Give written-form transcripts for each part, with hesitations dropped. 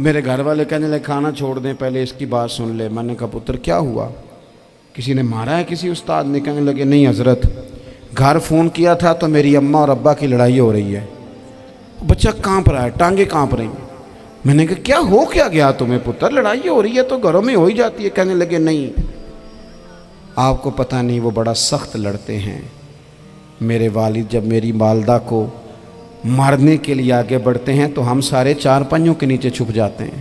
میرے گھر والے کہنے لگے کھانا چھوڑ دیں پہلے اس کی بات سن لے. میں نے کہا پتر کیا ہوا, کسی نے مارا ہے کسی استاد نے؟ کہنے لگے نہیں حضرت, گھر فون کیا تھا تو میری اماں اور ابا کی لڑائی ہو رہی ہے. بچہ کانپ رہا ہے, ٹانگیں کانپ رہی ہیں. میں نے کہا کیا ہو کیا گیا تمہیں پتر, لڑائی ہو رہی ہے تو گھروں میں ہو ہی جاتی ہے. کہنے لگے نہیں آپ کو پتہ نہیں وہ بڑا سخت لڑتے ہیں. میرے والد جب میری والدہ کو مارنے کے لیے آگے بڑھتے ہیں تو ہم سارے چار پنجوں کے نیچے چھپ جاتے ہیں,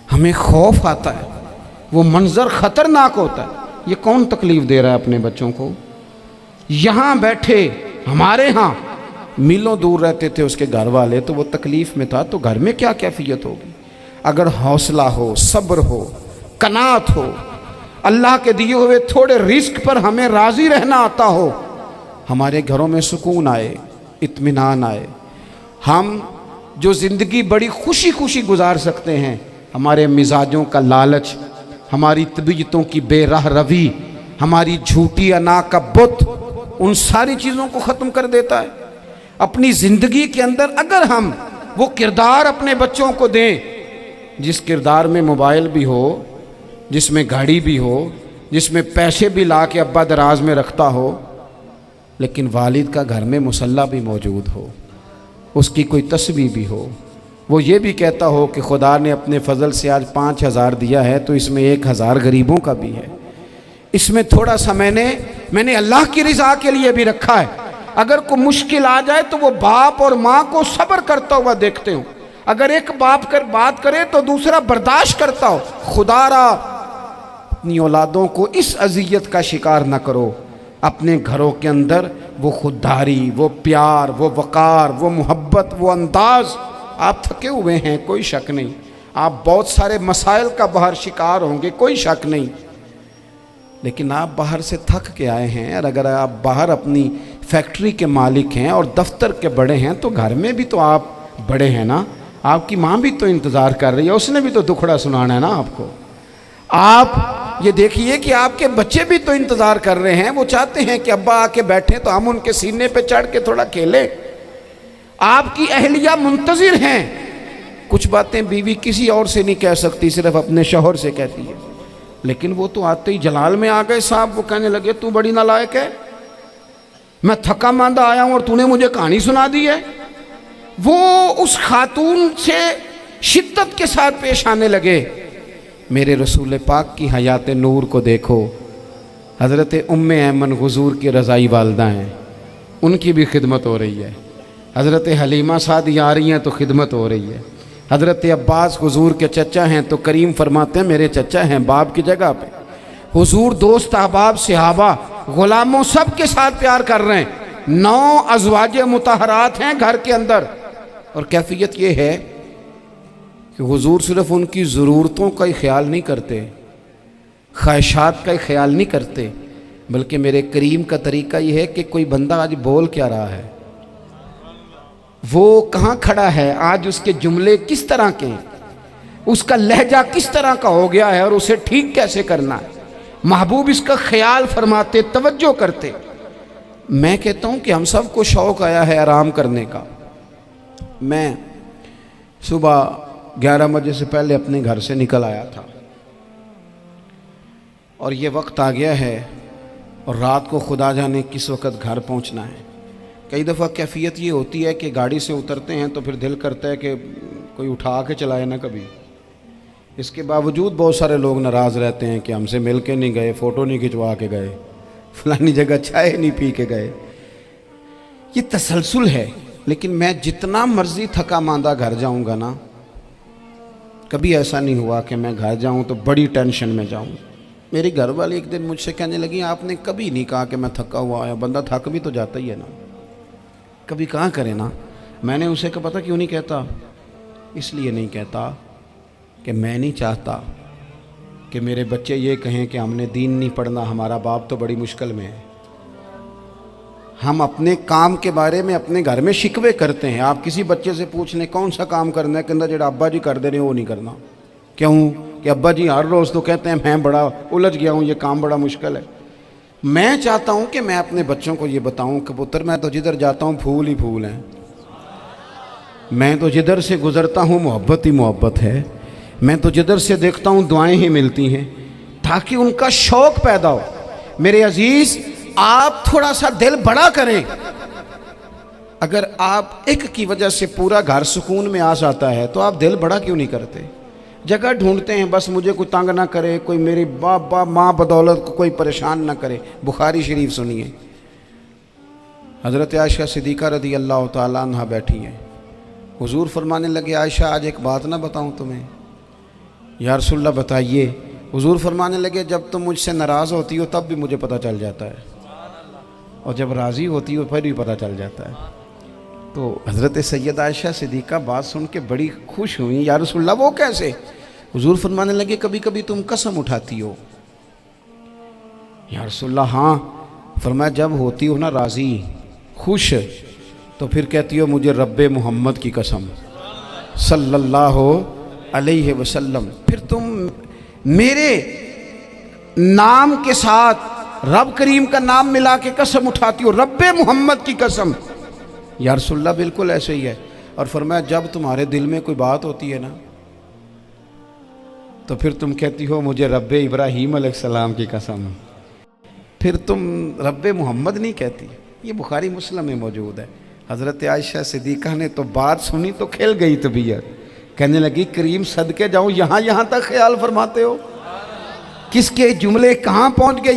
ہمیں خوف آتا ہے, وہ منظر خطرناک ہوتا ہے. یہ کون تکلیف دے رہا ہے اپنے بچوں کو؟ یہاں بیٹھے ہمارے ہاں میلوں دور رہتے تھے اس کے گھر والے, تو وہ تکلیف میں تھا, تو گھر میں کیا کیفیت ہوگی؟ اگر حوصلہ ہو, صبر ہو, قناعت ہو, اللہ کے دیے ہوئے تھوڑے رزق پر ہمیں راضی رہنا آتا ہو, ہمارے گھروں میں سکون آئے, اطمینان آئے, ہم جو زندگی بڑی خوشی خوشی گزار سکتے ہیں. ہمارے مزاجوں کا لالچ, ہماری طبیعتوں کی بے راہ روی, ہماری جھوٹی انا کا بت, ان ساری چیزوں کو ختم کر دیتا ہے. اپنی زندگی کے اندر اگر ہم وہ کردار اپنے بچوں کو دیں جس کردار میں موبائل بھی ہو, جس میں گاڑی بھی ہو, جس میں پیسے بھی لا کے ابا دراز میں رکھتا ہو, لیکن والد کا گھر میں مصلی بھی موجود ہو, اس کی کوئی تسبیح بھی ہو, وہ یہ بھی کہتا ہو کہ خدا نے اپنے فضل سے آج 5,000 دیا ہے تو اس میں 1,000 غریبوں کا بھی ہے, اس میں تھوڑا سا میں نے اللہ کی رضا کے لیے بھی رکھا ہے. اگر کوئی مشکل آ جائے تو وہ باپ اور ماں کو صبر کرتا ہوا دیکھتے ہوں. اگر ایک باپ بات کرے تو دوسرا برداشت کرتا ہو. خدا را اپنی اولادوں کو اس اذیت کا شکار نہ کرو. اپنے گھروں کے اندر وہ خودداری, وہ پیار, وہ وقار, وہ محبت, وہ انداز. آپ تھکے ہوئے ہیں کوئی شک نہیں, آپ بہت سارے مسائل کا باہر شکار ہوں گے کوئی شک نہیں, لیکن آپ باہر سے تھک کے آئے ہیں. اور اگر آپ باہر اپنی فیکٹری کے مالک ہیں اور دفتر کے بڑے ہیں تو گھر میں بھی تو آپ بڑے ہیں نا. آپ کی ماں بھی تو انتظار کر رہی ہے, اس نے بھی تو دکھڑا سنانا ہے نا آپ کو. آپ یہ دیکھیے کہ آپ کے بچے بھی تو انتظار کر رہے ہیں, وہ چاہتے ہیں کہ ابا آ کے بیٹھیں تو ہم ان کے سینے پہ چڑھ کے تھوڑا کھیلیں. آپ کی اہلیہ منتظر ہیں. کچھ باتیں بیوی کسی اور سے نہیں کہہ سکتی, صرف اپنے شوہر سے کہتی ہے, لیکن وہ تو آتے ہی جلال میں آ گئے صاحب. وہ کہنے لگے تو بڑی نالائق ہے, میں تھکا ماندہ آیا ہوں اور تو نے مجھے کہانی سنا دی ہے. وہ اس خاتون سے شدت کے ساتھ پیش آنے لگے. میرے رسول پاک کی حیات نور کو دیکھو, حضرت ام ایمن حضور کی رضائی والدہ ہیں, ان کی بھی خدمت ہو رہی ہے. حضرت حلیمہ سعدیہ آ رہی ہیں تو خدمت ہو رہی ہے. حضرت عباس حضور کے چچا ہیں تو کریم فرماتے ہیں میرے چچا ہیں باپ کی جگہ پہ. حضور دوست احباب صحابہ غلاموں سب کے ساتھ پیار کر رہے ہیں. 9 ازواج مطہرات ہیں گھر کے اندر, اور کیفیت یہ ہے کہ حضور صرف ان کی ضرورتوں کا ہی خیال نہیں کرتے, خواہشات کا ہی خیال نہیں کرتے, بلکہ میرے کریم کا طریقہ یہ ہے کہ کوئی بندہ آج بول کیا رہا ہے, وہ کہاں کھڑا ہے آج, اس کے جملے کس طرح کے ہیں, اس کا لہجہ کس طرح کا ہو گیا ہے اور اسے ٹھیک کیسے کرنا ہے. محبوب اس کا خیال فرماتے, توجہ کرتے. میں کہتا ہوں کہ ہم سب کو شوق آیا ہے آرام کرنے کا. میں صبح 11 بجے سے پہلے اپنے گھر سے نکل آیا تھا اور یہ وقت آ گیا ہے اور رات کو خدا جانے کس وقت گھر پہنچنا ہے. کئی دفعہ کیفیت یہ ہوتی ہے کہ گاڑی سے اترتے ہیں تو پھر دل کرتا ہے کہ کوئی اٹھا کے چلائے نہ کبھی. اس کے باوجود بہت سارے لوگ ناراض رہتے ہیں کہ ہم سے مل کے نہیں گئے, فوٹو نہیں کھنچوا کے گئے, فلانی جگہ چائے نہیں پی کے گئے. یہ تسلسل ہے. لیکن میں جتنا مرضی تھکا ماندہ گھر جاؤں گا نا, کبھی ایسا نہیں ہوا کہ میں گھر جاؤں تو بڑی ٹینشن میں جاؤں. میری گھر والی ایک دن مجھ سے کہنے لگی آپ نے کبھی نہیں کہا کہ میں تھکا ہوا آیا. بندہ تھک بھی تو جاتا ہی ہے نا, کبھی کہاں کرے نا. میں نے اسے کہا پتہ کیوں نہیں کہتا, اس لیے نہیں کہتا کہ میں نہیں چاہتا کہ میرے بچے یہ کہیں کہ ہم نے دین نہیں پڑھنا, ہمارا باپ تو بڑی مشکل میں ہے. ہم اپنے کام کے بارے میں اپنے گھر میں شکوے کرتے ہیں. آپ کسی بچے سے پوچھ لیں کون سا کام کرنا ہے, کہ اندر جڑا ابا جی کر دے رہے ہیں وہ نہیں کرنا. کیوں کہ ابا جی ہر روز تو کہتے ہیں میں بڑا الجھ گیا ہوں, یہ کام بڑا مشکل ہے. میں چاہتا ہوں کہ میں اپنے بچوں کو یہ بتاؤں کہ پتر میں تو جدھر جاتا ہوں پھول ہی پھول ہیں. میں تو جدھر سے گزرتا ہوں محبت ہی محبت ہے، میں تو جدھر سے دیکھتا ہوں دعائیں ہی ملتی ہیں، تاکہ ان کا شوق پیدا ہو۔ میرے عزیز، آپ تھوڑا سا دل بڑا کریں۔ اگر آپ ایک کی وجہ سے پورا گھر سکون میں آ جاتا ہے تو آپ دل بڑا کیوں نہیں کرتے؟ جگہ ڈھونڈتے ہیں بس مجھے کوئی تنگ نہ کرے، کوئی میری باپ ماں بدولت کو کوئی پریشان نہ کرے۔ بخاری شریف سنیے، حضرت عائشہ صدیقہ رضی اللہ تعالیٰ عنہ بیٹھی ہیں، حضور فرمانے لگے عائشہ آج ایک بات نہ بتاؤں تمہیں؟ یا رسول اللہ بتائیے۔ حضور فرمانے لگے جب تم مجھ سے ناراض ہوتی ہو تب بھی مجھے پتہ چل جاتا ہے، اور جب راضی ہوتی ہو پھر بھی پتہ چل جاتا ہے۔ تو حضرت سیدہ عائشہ صدیقہ بات سن کے بڑی خوش ہوئیں، یا رسول اللہ وہ کیسے؟ حضور فرمانے لگے کبھی کبھی تم قسم اٹھاتی ہو۔ یا رسول اللہ ہاں۔ فرمایا جب ہوتی ہو نا راضی، خوش، تو پھر کہتی ہو مجھے رب محمد کی قسم صلی اللہ علیہ وسلم، پھر تم میرے نام کے ساتھ رب کریم کا نام ملا کے قسم اٹھاتی ہو، رب محمد کی قسم۔ یا رسول اللہ بالکل ایسے ہی ہے۔ اور فرمایا جب تمہارے دل میں کوئی بات ہوتی ہے نا تو پھر تم کہتی ہو مجھے رب ابراہیم علیہ السلام کی قسم، پھر تم رب محمد نہیں کہتی۔ یہ بخاری مسلم میں موجود ہے۔ حضرت عائشہ صدیقہ نے تو بات سنی تو کھل گئی طبیعت، کہنے لگی کریم صدقے جاؤں، یہاں تک خیال فرماتے ہو؟ کس کے جملے کہاں پہنچ گئے؟